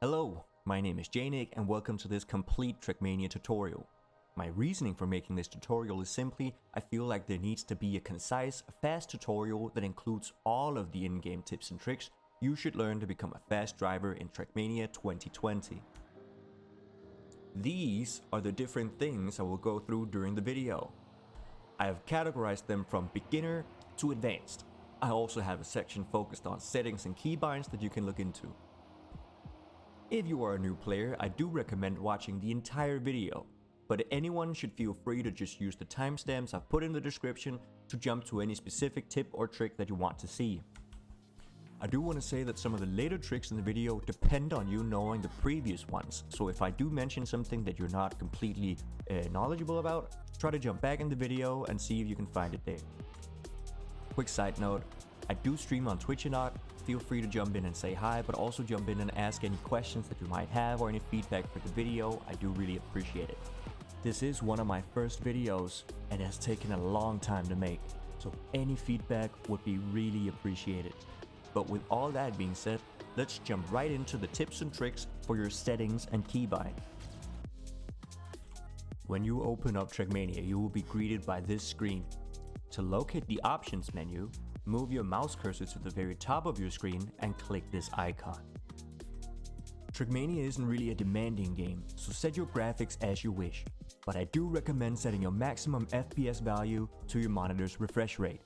Hello, my name is Jnic and welcome to this complete Trackmania tutorial. My reasoning for making this tutorial is simply, I feel like there needs to be a concise, fast tutorial that includes all of the in-game tips and tricks you should learn to become a fast driver in Trackmania 2020. These are the different things I will go through during the video. I have categorized them from beginner to advanced. I also have a section focused on settings and keybinds that you can look into. If you are a new player, I do recommend watching the entire video, but anyone should feel free to just use the timestamps I've put in the description to jump to any specific tip or trick that you want to see. I do want to say that some of the later tricks in the video depend on you knowing the previous ones, so if I do mention something that you're not completely knowledgeable about, try to jump back in the video and see if you can find it there. Quick side note, I do stream on Twitch a lot. Feel free to jump in and say hi, but also jump in and ask any questions that you might have or any feedback for the video. I do really appreciate it. This is one of my first videos and it has taken a long time to make, so any feedback would be really appreciated. But with all that being said, let's jump right into the tips and tricks for your settings and keybind. When you open up Trackmania, you will be greeted by this screen. To locate the options menu, move your mouse cursor to the very top of your screen and click this icon. Trackmania isn't really a demanding game, so set your graphics as you wish, but I do recommend setting your maximum FPS value to your monitor's refresh rate.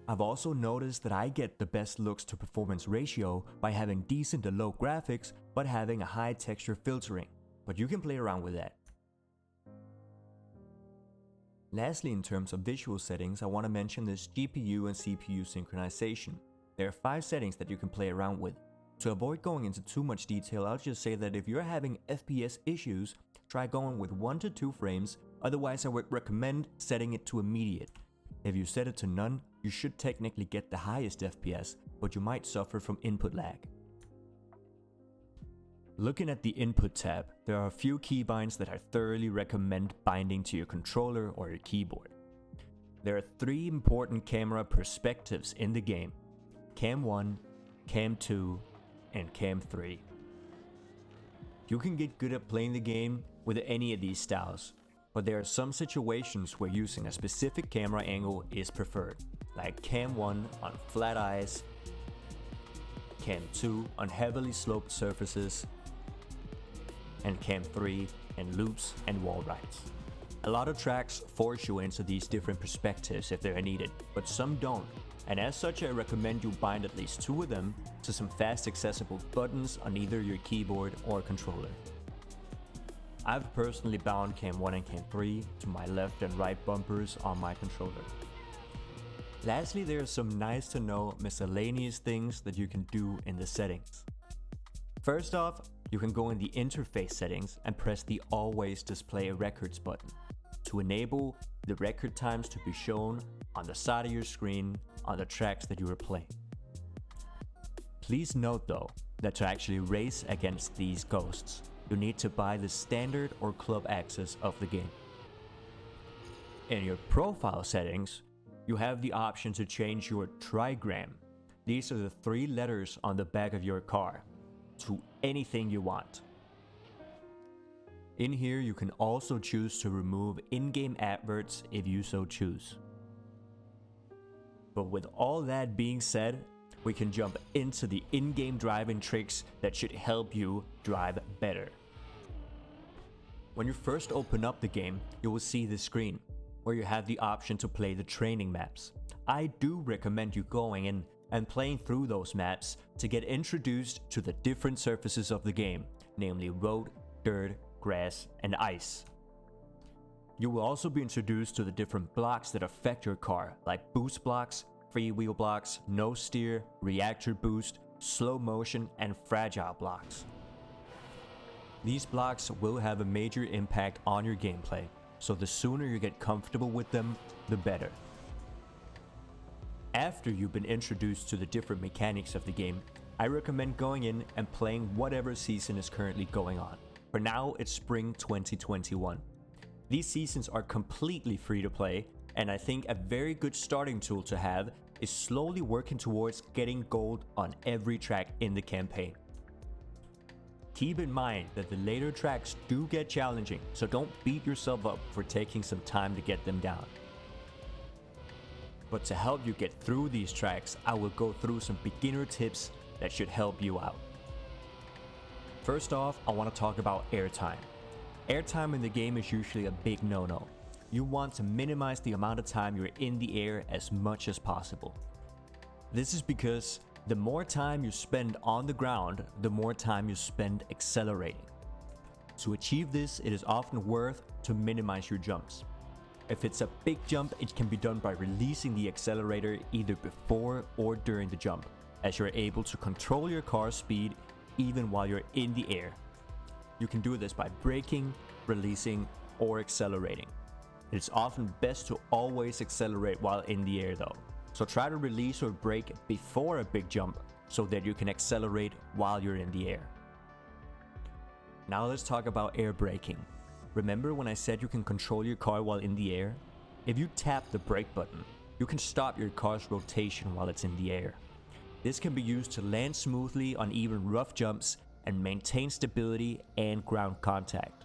I've also noticed that I get the best looks to performance ratio by having decent to low graphics but having a high texture filtering, but you can play around with that. Lastly, in terms of visual settings, I want to mention this GPU and CPU synchronization. There are 5 settings that you can play around with. To avoid going into too much detail, I'll just say that if you're having FPS issues, try going with 1 to 2 frames, otherwise I would recommend setting it to immediate. If you set it to none, you should technically get the highest FPS, but you might suffer from input lag. Looking at the input tab, there are a few keybinds that I thoroughly recommend binding to your controller or your keyboard. There are 3 important camera perspectives in the game: Cam 1, Cam 2, and Cam 3. You can get good at playing the game with any of these styles, but there are some situations where using a specific camera angle is preferred, like Cam 1 on flat ice, Cam 2 on heavily sloped surfaces, and Cam 3 and loops and wall rides. A lot of tracks force you into these different perspectives if they're needed, but some don't, and as such I recommend you bind at least 2 of them to some fast accessible buttons on either your keyboard or controller. I've personally bound Cam 1 and Cam 3 to my left and right bumpers on my controller. Lastly, there are some nice to know miscellaneous things that you can do in the settings. First off, you can go in the interface settings and press the Always Display Records button to enable the record times to be shown on the side of your screen on the tracks that you are playing. Please note though, that to actually race against these ghosts, you need to buy the standard or club access of the game. In your profile settings, you have the option to change your trigram. These are the 3 letters on the back of your car, to anything you want. In here you can also choose to remove in-game adverts if you so choose. But with all that being said, we can jump into the in-game driving tricks that should help you drive better. When you first open up the game, you will see this screen where you have the option to play the training maps. I do recommend you going in and playing through those maps to get introduced to the different surfaces of the game, namely road, dirt, grass, and ice. You will also be introduced to the different blocks that affect your car, like boost blocks, freewheel blocks, no steer, reactor boost, slow motion, and fragile blocks. These blocks will have a major impact on your gameplay, so the sooner you get comfortable with them, the better. After you've been introduced to the different mechanics of the game, I recommend going in and playing whatever season is currently going on. For now, it's spring 2021. These seasons are completely free to play, and I think a very good starting tool to have is slowly working towards getting gold on every track in the campaign. Keep in mind that the later tracks do get challenging, so don't beat yourself up for taking some time to get them down. But to help you get through these tracks, I will go through some beginner tips that should help you out. First off, I want to talk about airtime. Airtime in the game is usually a big no-no. You want to minimize the amount of time you're in the air as much as possible. This is because the more time you spend on the ground, the more time you spend accelerating. To achieve this, it is often worth to minimize your jumps. If it's a big jump, it can be done by releasing the accelerator either before or during the jump, as you're able to control your car's speed even while you're in the air. You can do this by braking, releasing, or accelerating. It's often best to always accelerate while in the air though. So try to release or brake before a big jump so that you can accelerate while you're in the air. Now let's talk about air braking. Remember when I said you can control your car while in the air? If you tap the brake button, you can stop your car's rotation while it's in the air. This can be used to land smoothly on even rough jumps and maintain stability and ground contact.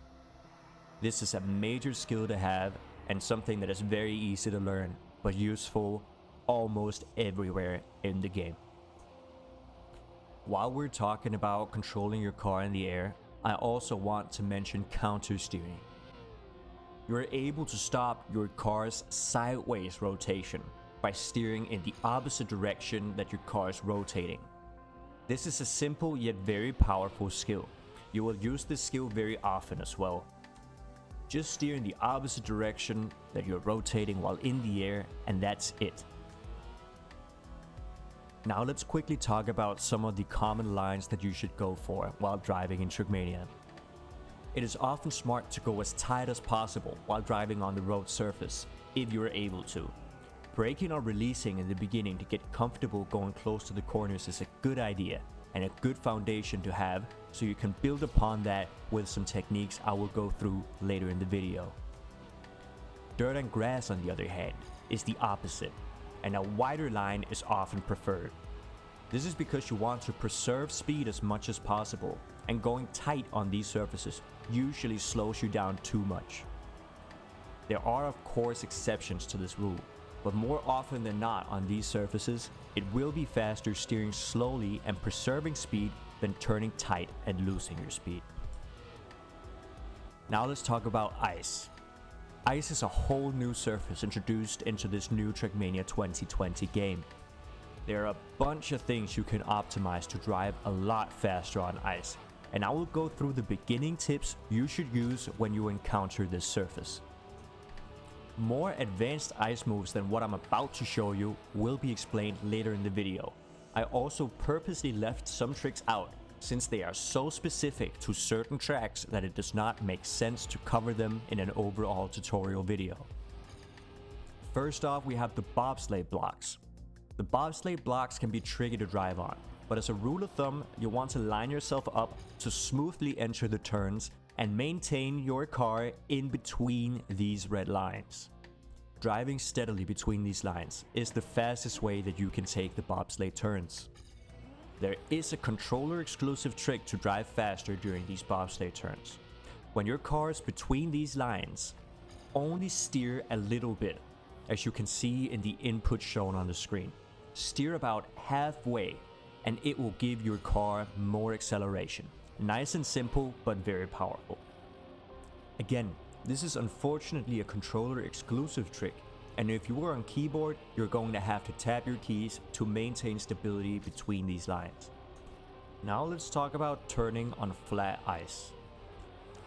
This is a major skill to have and something that is very easy to learn, but useful almost everywhere in the game. While we're talking about controlling your car in the air, I also want to mention countersteering. You're able to stop your car's sideways rotation by steering in the opposite direction that your car is rotating. This is a simple yet very powerful skill. You will use this skill very often as well. Just steer in the opposite direction that you're rotating while in the air, and that's it. Now let's quickly talk about some of the common lines that you should go for while driving in Trackmania. It is often smart to go as tight as possible while driving on the road surface, if you are able to. Braking or releasing in the beginning to get comfortable going close to the corners is a good idea and a good foundation to have, so you can build upon that with some techniques I will go through later in the video. Dirt and grass, on the other hand, is the opposite, and a wider line is often preferred. This is because you want to preserve speed as much as possible, and going tight on these surfaces usually slows you down too much. There are of course exceptions to this rule, but more often than not on these surfaces, it will be faster steering slowly and preserving speed than turning tight and losing your speed. Now let's talk about ice. Ice is a whole new surface introduced into this new Trackmania 2020 game. There are a bunch of things you can optimize to drive a lot faster on ice, and I will go through the beginning tips you should use when you encounter this surface. More advanced ice moves than what I'm about to show you will be explained later in the video. I also purposely left some tricks out since they are so specific to certain tracks that it does not make sense to cover them in an overall tutorial video. First off, we have the bobsleigh blocks. The bobsleigh blocks can be tricky to drive on, but as a rule of thumb, you want to line yourself up to smoothly enter the turns and maintain your car in between these red lines. Driving steadily between these lines is the fastest way that you can take the bobsleigh turns. There is a controller exclusive trick to drive faster during these bobsleigh turns. When your car is between these lines, only steer a little bit, as you can see in the input shown on the screen. Steer about halfway and it will give your car more acceleration. Nice and simple, but very powerful. Again, this is unfortunately a controller exclusive trick, and if you are on keyboard, you're going to have to tap your keys to maintain stability between these lines. Now let's talk about turning on flat ice.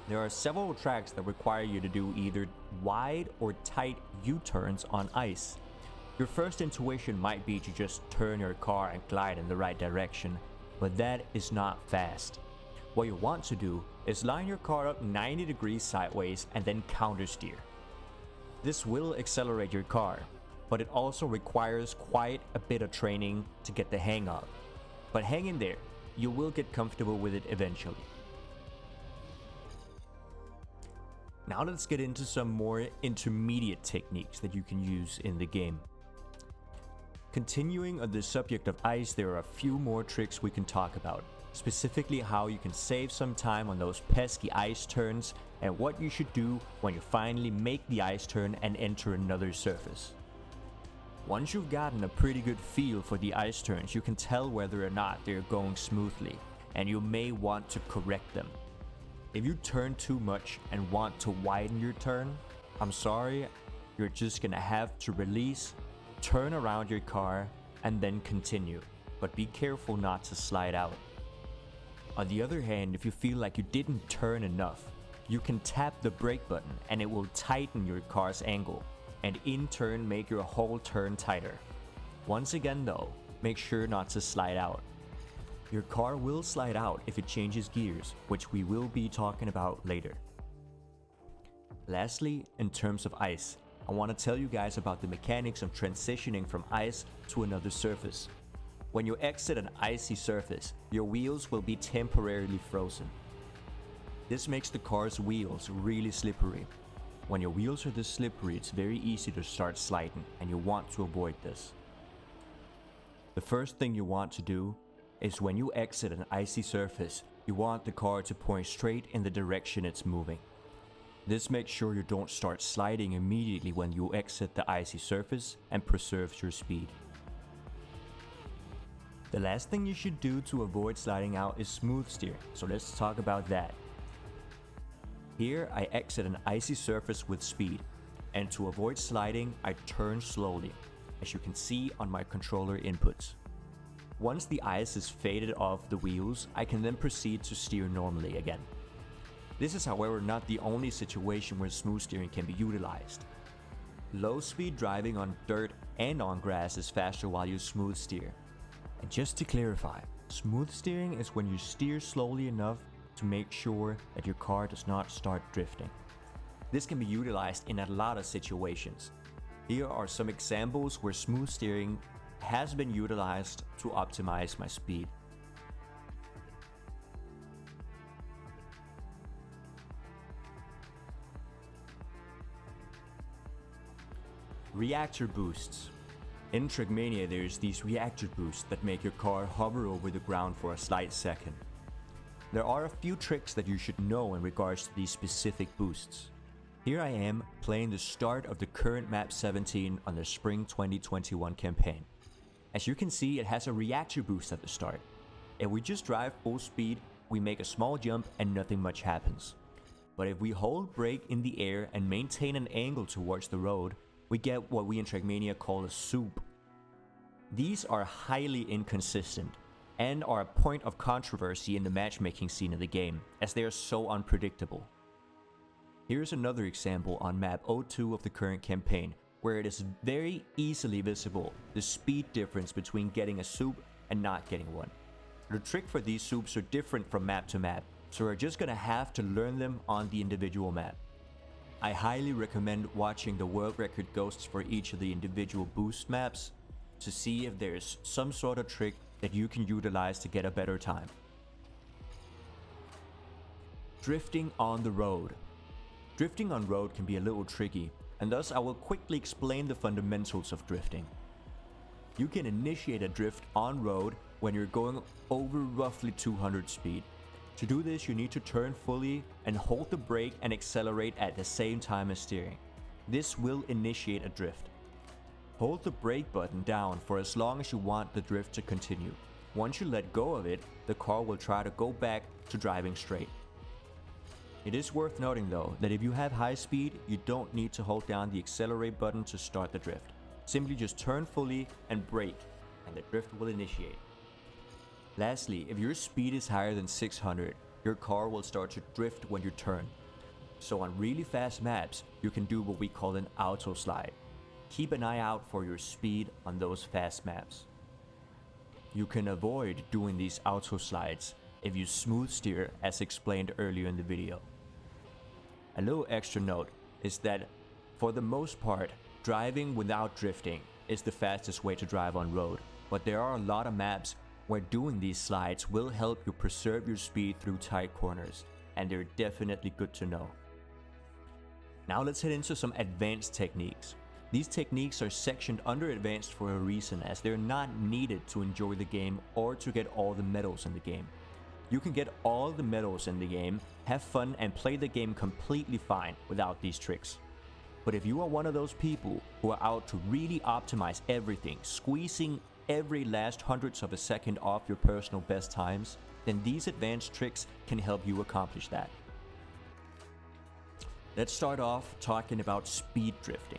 There are several tracks that require you to do either wide or tight U-turns on ice. Your first intuition might be to just turn your car and glide in the right direction, but that is not fast. What you want to do is line your car up 90 degrees sideways and then countersteer. This will accelerate your car, but it also requires quite a bit of training to get the hang of. But hang in there, you will get comfortable with it eventually. Now let's get into some more intermediate techniques that you can use in the game. Continuing on the subject of ice, there are a few more tricks we can talk about. specifically how you can save some time on those pesky ice turns and what you should do when you finally make the ice turn and enter another surface. Once you've gotten a pretty good feel for the ice turns, you can tell whether or not they're going smoothly, and you may want to correct them. If you turn too much and want to widen your turn, I'm sorry, you're just gonna have to release, turn around your car, and then continue, but be careful not to slide out. On the other hand, if you feel like you didn't turn enough, you can tap the brake button and it will tighten your car's angle, and in turn make your whole turn tighter. Once again though, make sure not to slide out. Your car will slide out if it changes gears, which we will be talking about later. Lastly, in terms of ice, I want to tell you guys about the mechanics of transitioning from ice to another surface. When you exit an icy surface, your wheels will be temporarily frozen. This makes the car's wheels really slippery. When your wheels are this slippery, it's very easy to start sliding, and you want to avoid this. The first thing you want to do is when you exit an icy surface, you want the car to point straight in the direction it's moving. This makes sure you don't start sliding immediately when you exit the icy surface and preserves your speed. The last thing you should do to avoid sliding out is Smoothsteer, so let's talk about that. Here I exit an icy surface with speed, and to avoid sliding I turn slowly, as you can see on my controller inputs. Once the ice is faded off the wheels, I can then proceed to steer normally again. This is however not the only situation where smooth steering can be utilized. Low speed driving on dirt and on grass is faster while you smooth steer. And just to clarify, smooth steering is when you steer slowly enough to make sure that your car does not start drifting. This can be utilized in a lot of situations. Here are some examples where smooth steering has been utilized to optimize my speed. Reactor boosts. In Trackmania there's these reactor boosts that make your car hover over the ground for a slight second. There are a few tricks that you should know in regards to these specific boosts. Here I am playing the start of the current map 17 on the spring 2021 campaign. As you can see, it has a reactor boost at the start. If we just drive full speed, we make a small jump and nothing much happens. But if we hold brake in the air and maintain an angle towards the road, we get what we in Trackmania call a soup. These are highly inconsistent and are a point of controversy in the matchmaking scene of the game, as they are so unpredictable. Here's another example on map 02 of the current campaign, where it is very easily visible the speed difference between getting a soup and not getting one. The trick for these soups are different from map to map, so we're just gonna have to learn them on the individual map. I highly recommend watching the world record ghosts for each of the individual boost maps to see if there's some sort of trick that you can utilize to get a better time. Drifting on the road. Drifting on road can be a little tricky, and thus I will quickly explain the fundamentals of drifting. You can initiate a drift on road when you're going over roughly 200 speed. To do this, you need to turn fully and hold the brake and accelerate at the same time as steering. This will initiate a drift. Hold the brake button down for as long as you want the drift to continue. Once you let go of it, the car will try to go back to driving straight. It is worth noting though that if you have high speed, you don't need to hold down the accelerate button to start the drift. Simply just turn fully and brake, and the drift will initiate. Lastly, if your speed is higher than 600, your car will start to drift when you turn. So on really fast maps, you can do what we call an auto slide. Keep an eye out for your speed on those fast maps. You can avoid doing these auto slides if you smooth steer, as explained earlier in the video. A little extra note is that for the most part, driving without drifting is the fastest way to drive on road, but there are a lot of maps where doing these slides will help you preserve your speed through tight corners, and they're definitely good to know. Now let's head into some advanced techniques. These techniques are sectioned under advanced for a reason, as they're not needed to enjoy the game or to get all the medals in the game. You can get all the medals in the game, have fun and play the game completely fine without these tricks. But if you are one of those people who are out to really optimize everything, squeezing every last hundredths of a second off your personal best times, then these advanced tricks can help you accomplish that. Let's start off talking about speed drifting.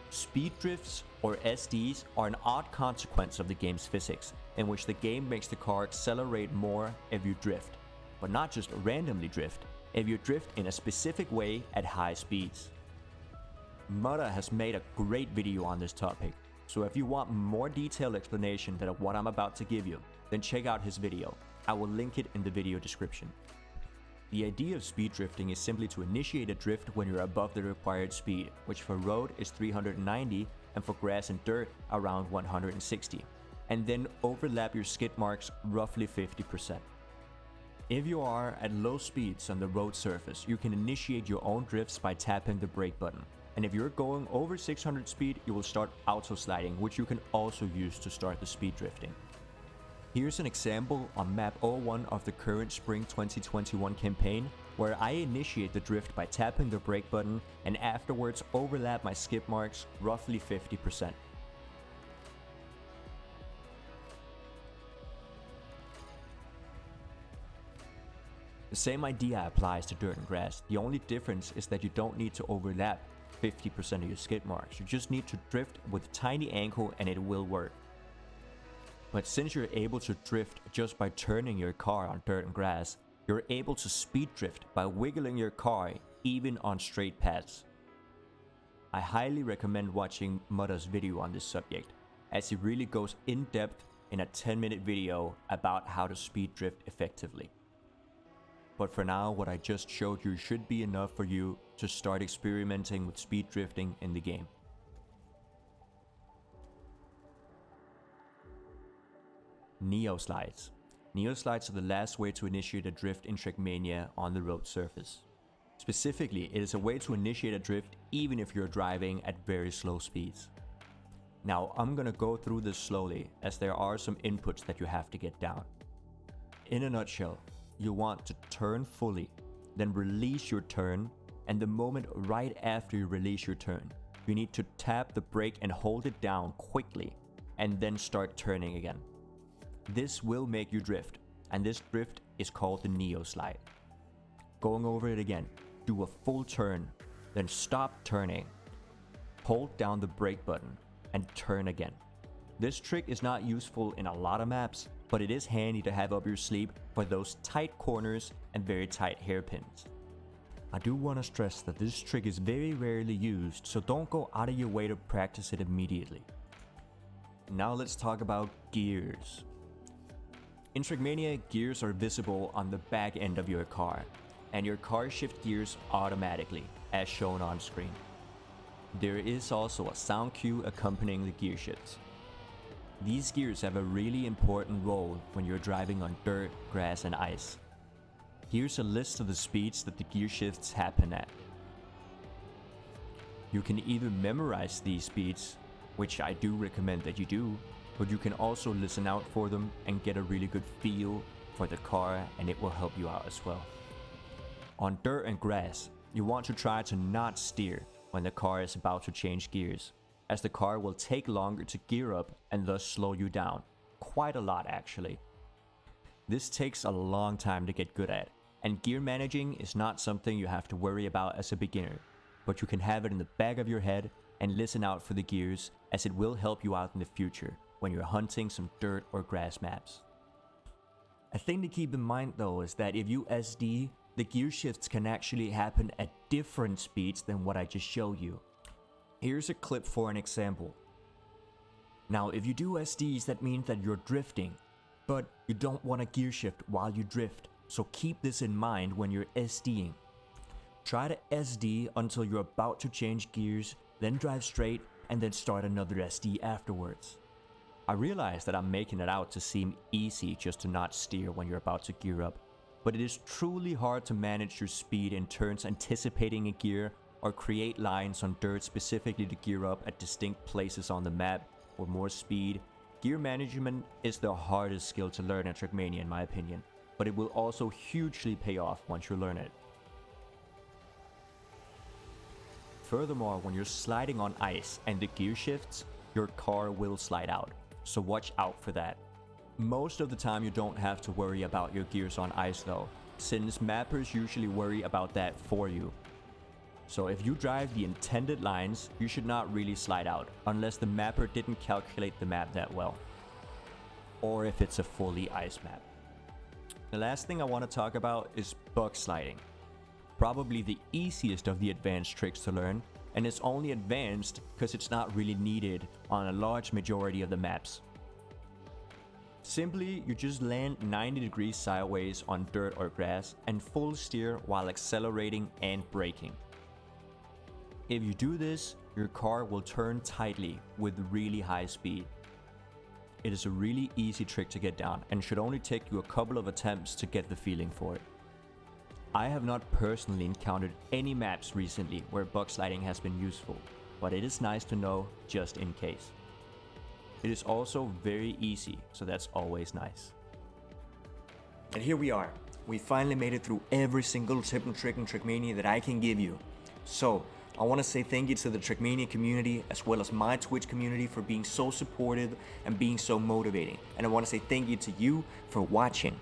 Speed drifts, or SDs, are an odd consequence of the game's physics, in which the game makes the car accelerate more if you drift, but not just randomly drift, if you drift in a specific way at high speeds. Mudda has made a great video on this topic, so if you want more detailed explanation than what I'm about to give you, then check out his video. I will link it in the video description. The idea of speed drifting is simply to initiate a drift when you're above the required speed, which for road is 390 and for grass and dirt around 160, and then overlap your skid marks roughly 50%. If you are at low speeds on the road surface, you can initiate your own drifts by tapping the brake button. And if you're going over 600 speed, you will start auto sliding, which you can also use to start the speed drifting. Here's an example on map 01 of the current Spring 2021 campaign, where I initiate the drift by tapping the brake button and afterwards overlap my skid marks roughly 50%. The same idea applies to dirt and grass. The only difference is that you don't need to overlap 50% of your skid marks. You just need to drift with a tiny angle and it will work. But since you're able to drift just by turning your car on dirt and grass, you're able to speed drift by wiggling your car even on straight paths. I highly recommend watching Mudda's video on this subject, as he really goes in depth in a 10-minute video about how to speed drift effectively. But for now, what I just showed you should be enough for you to start experimenting with speed drifting in the game. Neoslides. Neoslides are the last way to initiate a drift in Trackmania on the road surface. Specifically, it is a way to initiate a drift even if you're driving at very slow speeds. Now, I'm gonna go through this slowly, as there are some inputs that you have to get down. In a nutshell, you want to turn fully, then release your turn, and the moment right after you release your turn, you need to tap the brake and hold it down quickly, and then start turning again. This will make you drift, and this drift is called the Neoslide. Going over it again, do a full turn, then stop turning, hold down the brake button, and turn again. This trick is not useful in a lot of maps, but it is handy to have up your sleeve for those tight corners and very tight hairpins. I do want to stress that this trick is very rarely used, so don't go out of your way to practice it immediately. Now let's talk about gears. In Trackmania, gears are visible on the back end of your car, and your car shifts gears automatically, as shown on screen. There is also a sound cue accompanying the gear shifts. These gears have a really important role when you're driving on dirt, grass, and ice. Here's a list of the speeds that the gear shifts happen at. You can either memorize these speeds, which I do recommend that you do, but you can also listen out for them and get a really good feel for the car, and it will help you out as well. On dirt and grass, you want to try to not steer when the car is about to change gears, as the car will take longer to gear up and thus slow you down. Quite a lot actually. This takes a long time to get good at, and gear managing is not something you have to worry about as a beginner, but you can have it in the back of your head and listen out for the gears, as it will help you out in the future when you're hunting some dirt or grass maps. A thing to keep in mind though is that if you SD, the gear shifts can actually happen at different speeds than what I just showed you. Here's a clip for an example. Now if you do SDs, that means that you're drifting, but you don't want to gear shift while you drift, so keep this in mind when you're SDing. Try to SD until you're about to change gears, then drive straight, and then start another SD afterwards. I realize that I'm making it out to seem easy just to not steer when you're about to gear up, but it is truly hard to manage your speed in turns anticipating a gear, or create lines on dirt specifically to gear up at distinct places on the map for more speed. Gear management is the hardest skill to learn in Trackmania in my opinion. but it will also hugely pay off once you learn it. Furthermore, when you're sliding on ice and the gear shifts, your car will slide out, so watch out for that. Most of the time you don't have to worry about your gears on ice though, since mappers usually worry about that for you. So if you drive the intended lines, you should not really slide out, unless the mapper didn't calculate the map that well. Or if it's a fully ice map. The last thing I want to talk about is Bugsliding. Probably the easiest of the advanced tricks to learn, and it's only advanced because it's not really needed on a large majority of the maps. Simply, you just land 90 degrees sideways on dirt or grass and full steer while accelerating and braking. If you do this, your car will turn tightly with really high speed. It is a really easy trick to get down and should only take you a couple of attempts to get the feeling for it. I have not personally encountered any maps recently where Bugsliding has been useful, but it is nice to know just in case. It is also very easy, so that's always nice. And here we are. We finally made it through every single tip and trick in Trackmania that I can give you. So, I want to say thank you to the Trackmania community as well as my Twitch community for being so supportive and being so motivating. And I want to say thank you to you for watching.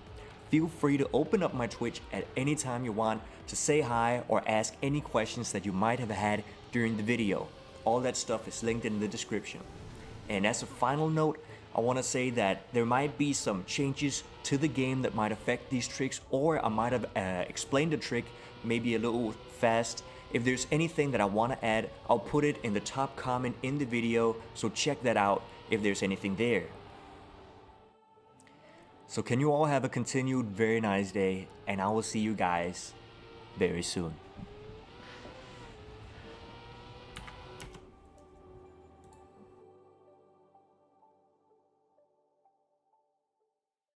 Feel free to open up my Twitch at any time you want to say hi or ask any questions that you might have had during the video. All that stuff is linked in the description. And as a final note, I want to say that there might be some changes to the game that might affect these tricks, or I might have explained the trick maybe a little fast. If there's anything that I want to add, I'll put it in the top comment in the video, so check that out if there's anything there. So can you all have a continued very nice day, and I will see you guys very soon.